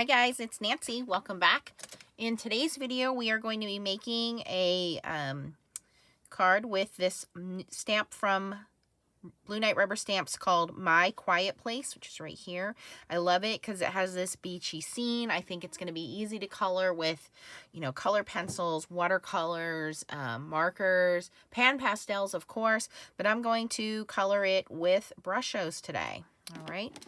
Hi guys, it's Nancy. Welcome back. In today's video, we are going to be making a card with this stamp from Blue Knight Rubber Stamps called My Quiet Place, which is right here. I love it because it has this beachy scene. I think it's going to be easy to color with, color pencils, watercolors, markers, pan pastels, of course, but I'm going to color it with Brushos today. All right.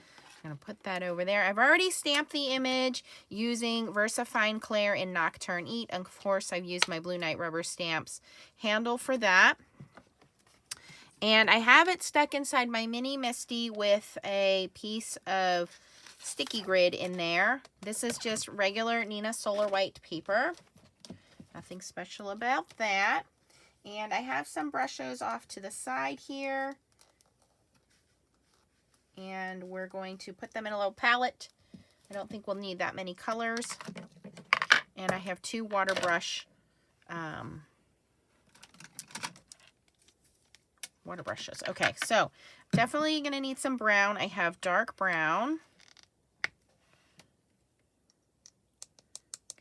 I'm going to put that over there. I've already stamped the image using VersaFine Clair in Nocturne Eat. Of course, I've used my Blue Knight Rubber Stamps handle for that. And I have it stuck inside my mini Misty with a piece of sticky grid in there. This is just regular Nina Solar White paper. Nothing special about that. And I have some Brushos off to the side here. And we're going to put them in a little palette. I don't think we'll need that many colors. And I have two water brushes. Okay, so definitely going to need some brown. I have dark brown.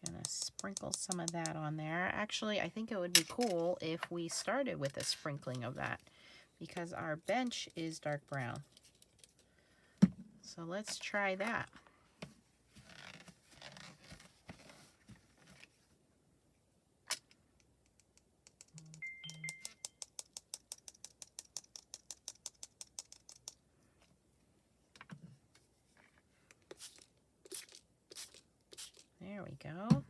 Gonna sprinkle some of that on there. Actually, I think it would be cool if we started with a sprinkling of that because our bench is dark brown. So let's try that. There we go.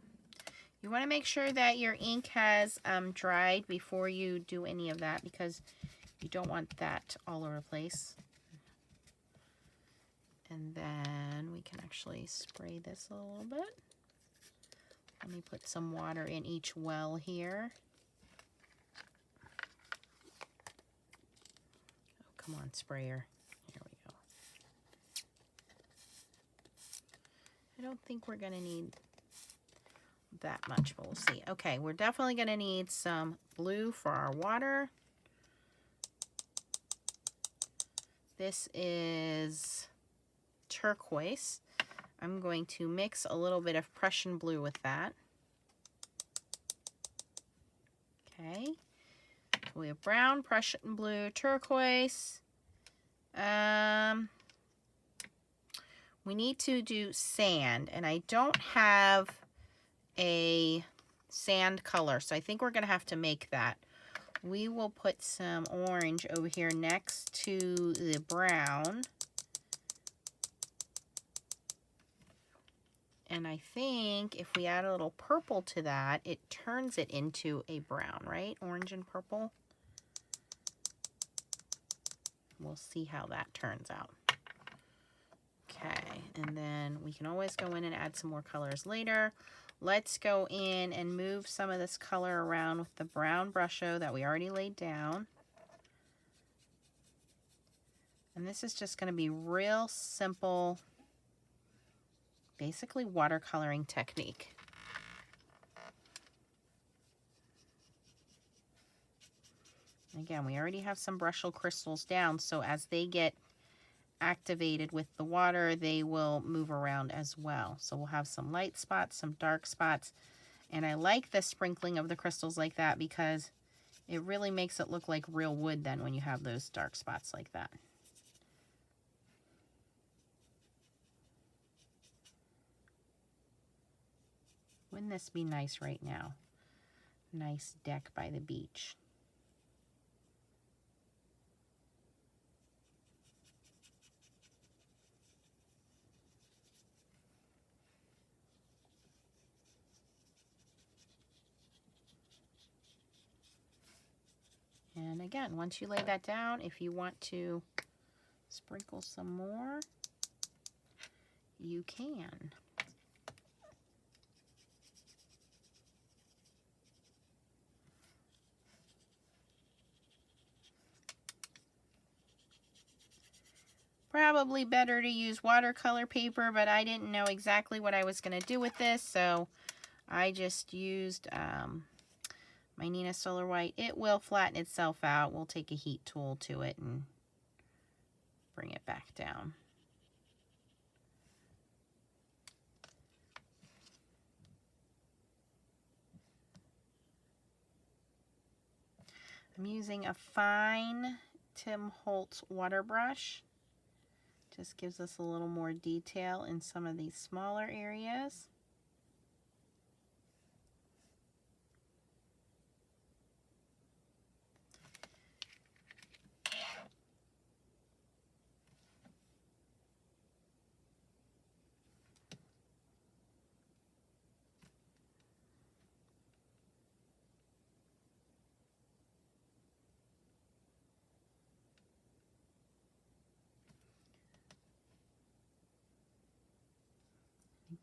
You want to make sure that your ink has dried before you do any of that because you don't want that all over the place. And then we can actually spray this a little bit. Let me put some water in each well here. Oh, come on, sprayer. Here we go. I don't think we're going to need that much, but we'll see. Okay, we're definitely going to need some blue for our water. This is turquoise. I'm going to mix a little bit of Prussian blue with that. Okay. So we have brown, Prussian blue, turquoise. We need to do sand, and I don't have a sand color, so I think we're going to have to make that. We will put some orange over here next to the brown. And I think if we add a little purple to that, it turns it into a brown, right? Orange and purple. We'll see how that turns out. Okay, and then we can always go in and add some more colors later. Let's go in and move some of this color around with the brown Brusho that we already laid down. And this is just going to be real simple, basically watercoloring technique. Again, we already have some Brushel crystals down, so as they get activated with the water, they will move around as well. So we'll have some light spots, some dark spots, and I like the sprinkling of the crystals like that because it really makes it look like real wood then when you have those dark spots like that. Wouldn't this be nice right now? Nice deck by the beach. And again, once you lay that down, if you want to sprinkle some more, you can. Probably better to use watercolor paper, but I didn't know exactly what I was going to do with this, so I just used my Nina Solar White. It will flatten itself out. We'll take a heat tool to it and bring it back down. I'm using a fine Tim Holtz water brush. Just gives us a little more detail in some of these smaller areas.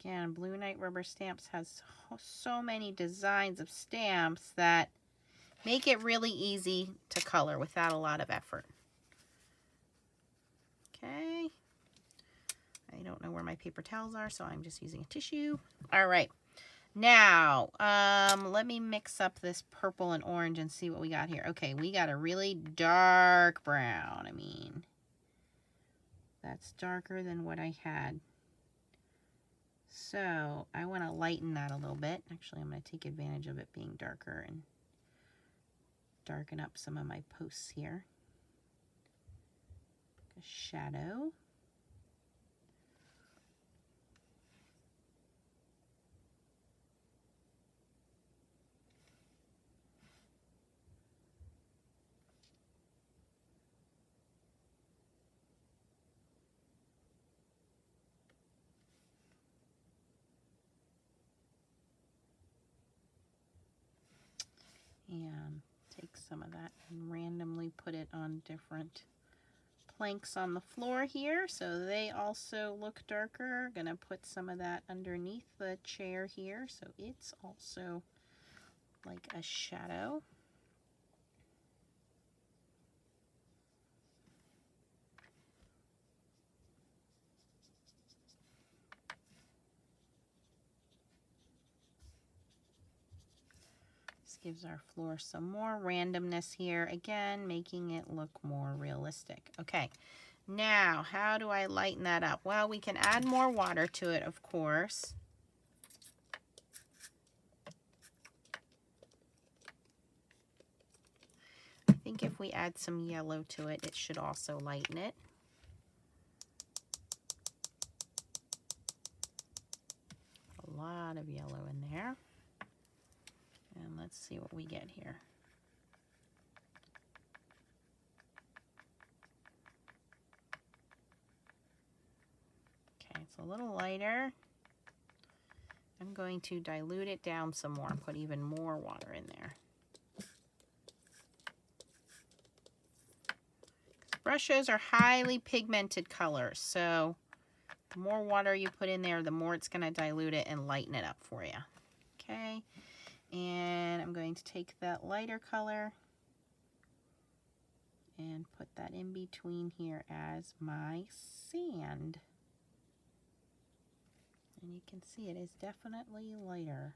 Again, Blue Knight Rubber Stamps has so many designs of stamps that make it really easy to color without a lot of effort. Okay. I don't know where my paper towels are, so I'm just using a tissue. All right. Now, let me mix up this purple and orange and see what we got here. Okay, we got a really dark brown. I mean, that's darker than what I had. So I want to lighten that a little bit. Actually, I'm going to take advantage of it being darker and darken up some of my posts here. A shadow. And take some of that and randomly put it on different planks on the floor here so they also look darker. Gonna put some of that underneath the chair here so it's also like a shadow. Gives our floor some more randomness here, again making it look more realistic. Okay, now how do I lighten that up? Well, we can add more water to it, of course. I think if we add some yellow to it, it should also lighten it. A lot of yellow in there. And let's see what we get here. Okay, it's a little lighter. I'm going to dilute it down some more and put even more water in there. Brushos are highly pigmented colors, so the more water you put in there, the more it's going to dilute it and lighten it up for you. Okay. And I'm going to take that lighter color and put that in between here as my sand. And you can see it is definitely lighter.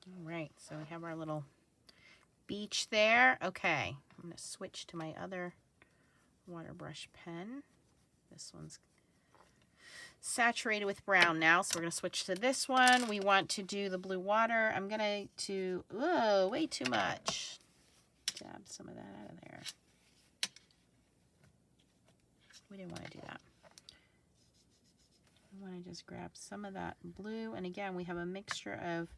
All right, so we have our little beach there. Okay, I'm going to switch to my other water brush pen. This one's saturated with brown now, so we're going to switch to this one. We want to do the blue water. I'm going to, whoa, way too much. Dab some of that out of there. We didn't want to do that. I want to just grab some of that blue, and again, we have a mixture of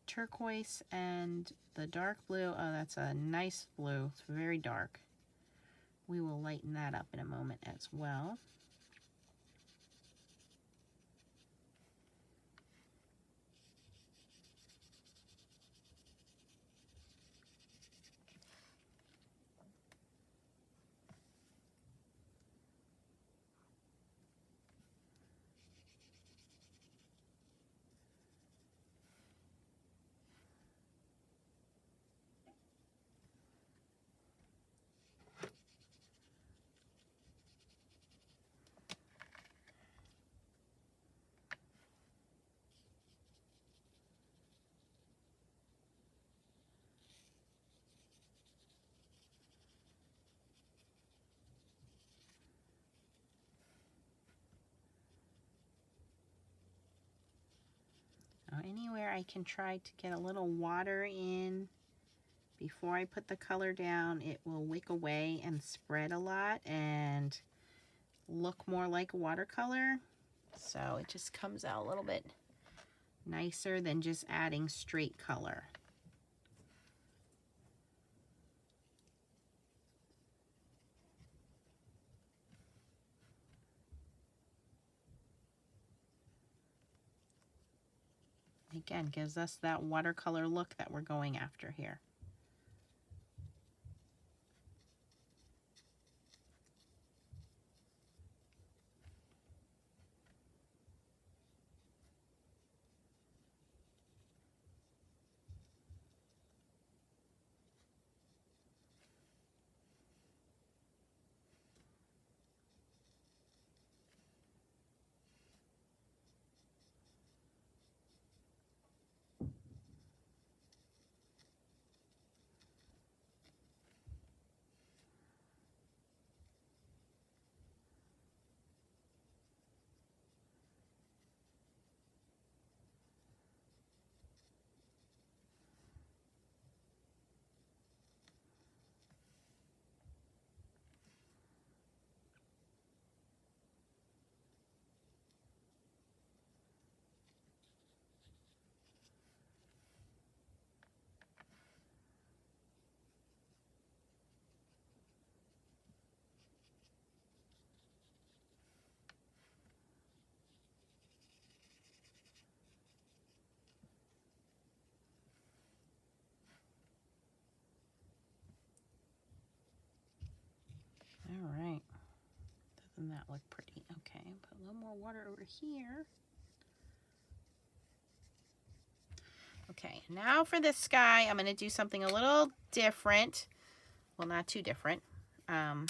turquoise and the dark blue. Oh, that's a nice blue. It's very dark. We will lighten that up in a moment as well. I can try to get a little water in before I put the color down. It will wick away and spread a lot and look more like watercolor. So it just comes out a little bit nicer than just adding straight color. Again, gives us that watercolor look that we're going after here. All right, doesn't that look pretty? Okay, put a little more water over here. Okay, now for this sky, I'm going to do something a little different. Well, not too different. I'm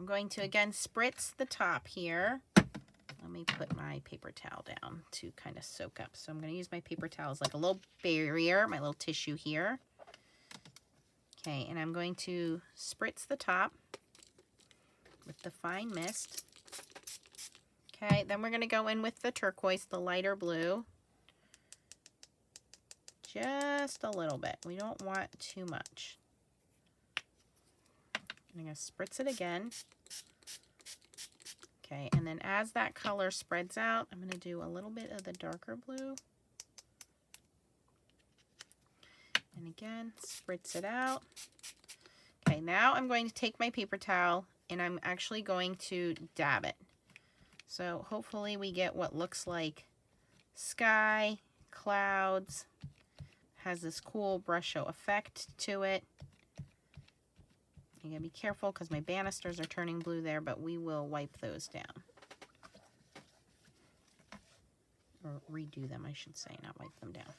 going to, again, spritz the top here. Let me put my paper towel down to kind of soak up. So I'm going to use my paper towel as like a little barrier, my little tissue here. Okay, and I'm going to spritz the top with the fine mist. Okay, then we're going to go in with the turquoise, the lighter blue. Just a little bit. We don't want too much. I'm going to spritz it again. Okay, and then as that color spreads out, I'm going to do a little bit of the darker blue. And again, spritz it out. Okay, now I'm going to take my paper towel and I'm actually going to dab it. So hopefully we get what looks like sky, clouds, has this cool Brushos effect to it. You gotta be careful because my banisters are turning blue there, but we will wipe those down. Or redo them, I should say, not wipe them down.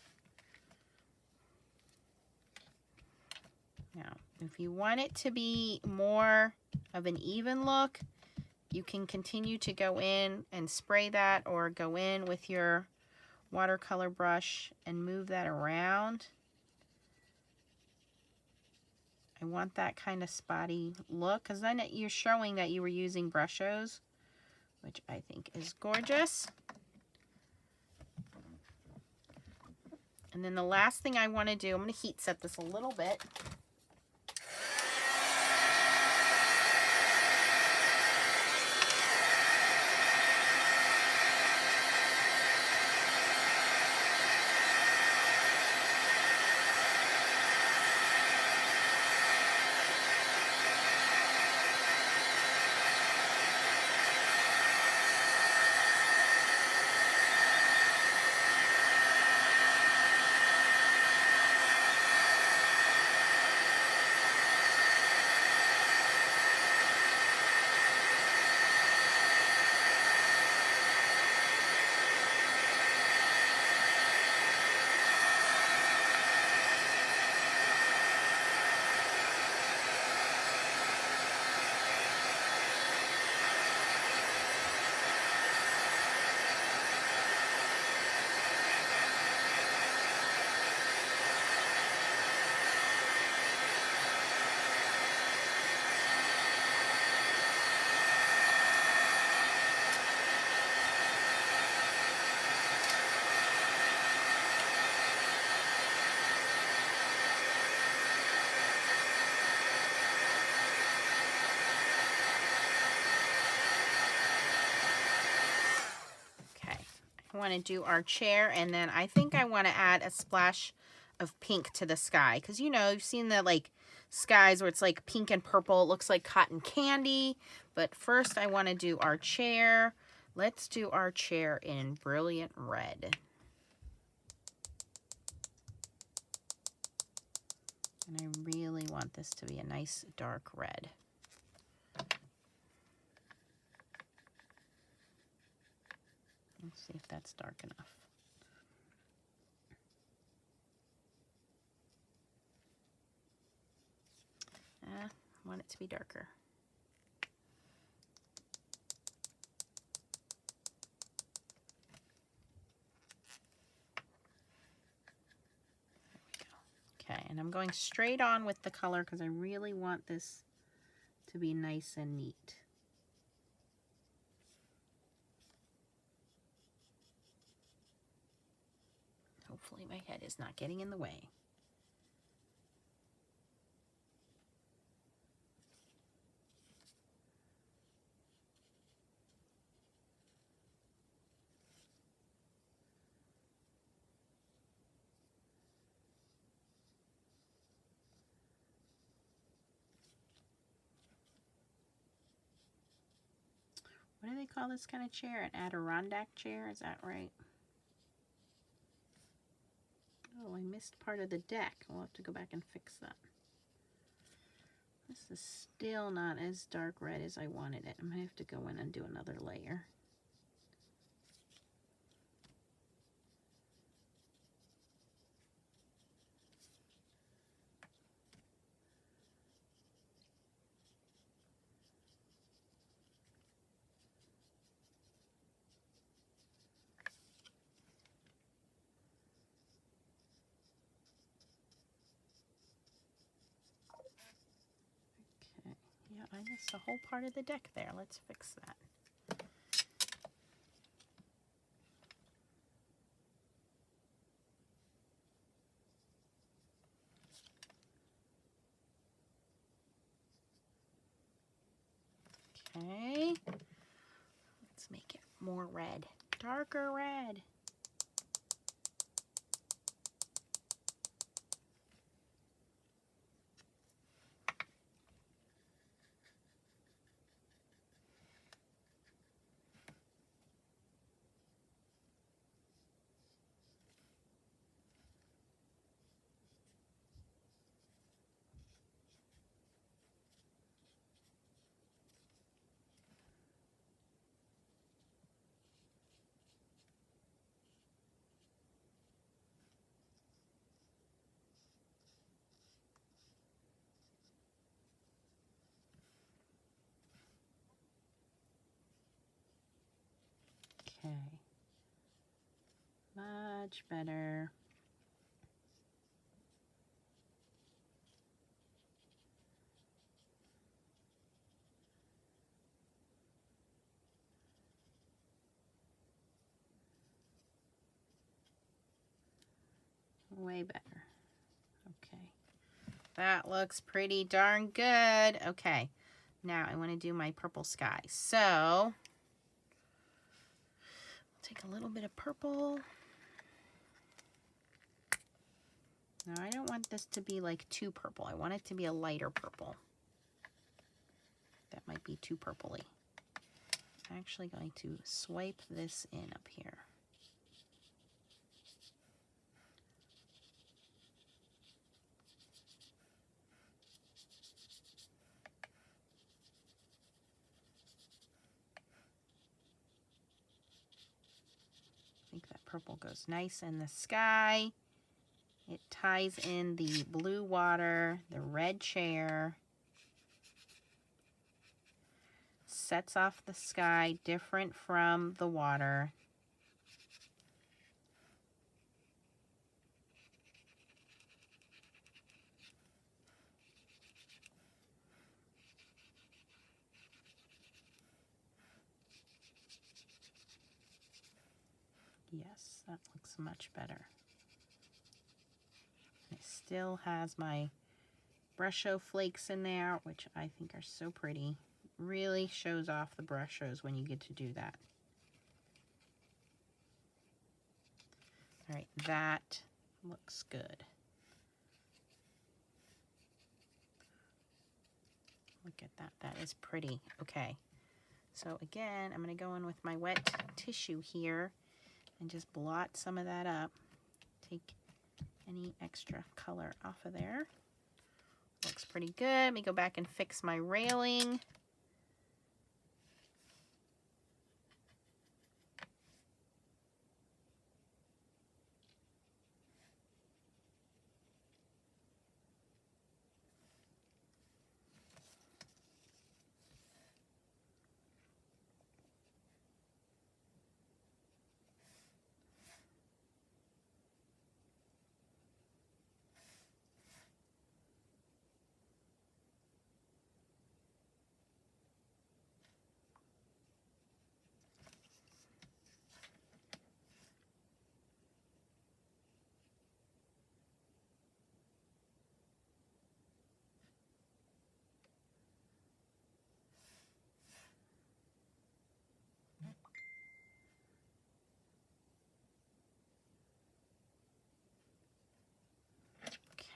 Now, if you want it to be more of an even look, you can continue to go in and spray that, or go in with your watercolor brush and move that around. I want that kind of spotty look, because then you're showing that you were using Brushos, which I think is gorgeous. And then the last thing I want to do, I'm going to heat set this a little bit. I want to do our chair, and then I think I want to add a splash of pink to the sky, because you know, you've seen the like skies where it's like pink and purple. It looks like cotton candy. But first I want to do our chair. Let's do our chair in brilliant red. And I really want this to be a nice dark red. Let's see if that's dark enough. I want it to be darker. Okay, and I'm going straight on with the color because I really want this to be nice and neat. Hopefully my head is not getting in the way. What do they call this kind of chair? An Adirondack chair? Is that right? Oh, I missed part of the deck. I'll have to go back and fix that. This is still not as dark red as I wanted it. I'm going to have to go in and do another layer. Yeah, I missed a whole part of the deck there. Let's fix that. Okay. Let's make it more red. Darker red. Okay. Much better. Way better. Okay. That looks pretty darn good. Okay. Now I want to do my purple sky. So, take a little bit of purple. Now I don't want this to be like too purple. I want it to be a lighter purple. That might be too purpley. I'm actually going to swipe this in up here. I think that purple goes nice in the sky. It ties in the blue water, the red chair, sets off the sky different from the water. Yes, that looks much better. It still has my Brushos flakes in there, which I think are so pretty. Really shows off the Brushos when you get to do that. All right, that looks good. Look at that. That is pretty. Okay. So again, I'm going to go in with my wet tissue here and just blot some of that up. Take any extra color off of there. Looks pretty good. Let me go back and fix my railing.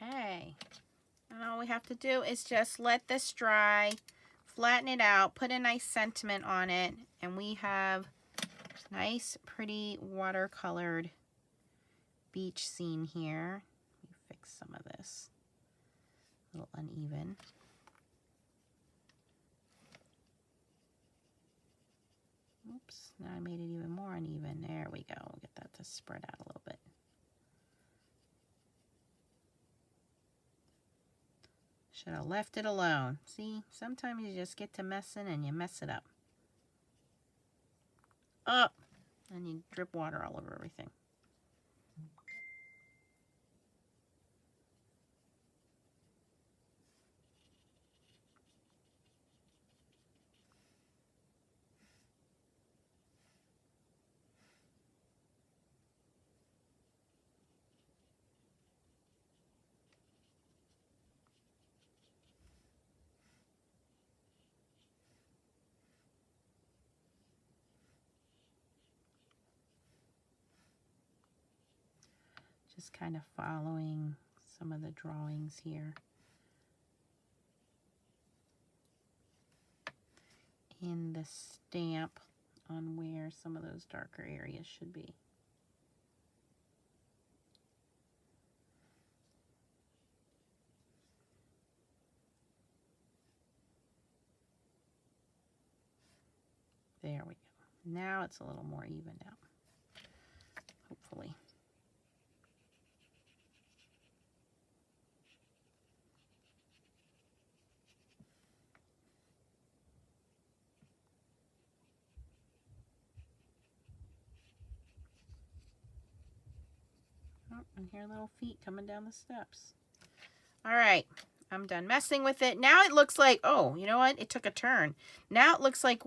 Okay. And all we have to do is just let this dry, flatten it out, put a nice sentiment on it, and we have nice, pretty watercolored beach scene here. Let me fix some of this. A little uneven. Oops, now I made it even more uneven. There we go. We'll get that to spread out a little bit. Should have left it alone. See, sometimes you just get to messing and you mess it up. Up! And you drip water all over everything. Just kind of following some of the drawings here. In the stamp on where some of those darker areas should be. There we go. Now it's a little more evened out, hopefully. Oh, and here are little feet coming down the steps. All right, I'm done messing with it. Now it looks like, oh, you know what? It took a turn. Now it looks like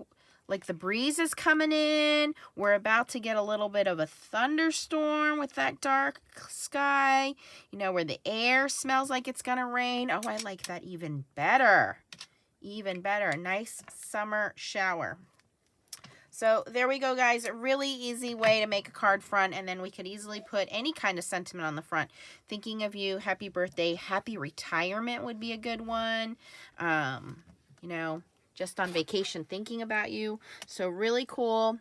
the breeze is coming in. We're about to get a little bit of a thunderstorm with that dark sky. You know, where the air smells like it's gonna rain. Oh, I like that even better. Even better. A nice summer shower. So there we go, guys. A really easy way to make a card front, and then we could easily put any kind of sentiment on the front. Thinking of you, happy birthday, happy retirement would be a good one. You know, just on vacation thinking about you. So really cool.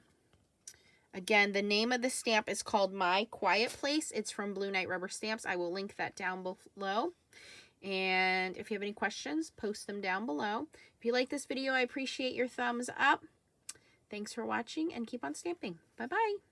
Again, the name of the stamp is called My Quiet Place. It's from Blue Night Rubber Stamps. I will link that down below. And if you have any questions, post them down below. If you like this video, I appreciate your thumbs up. Thanks for watching and keep on stamping. Bye-bye.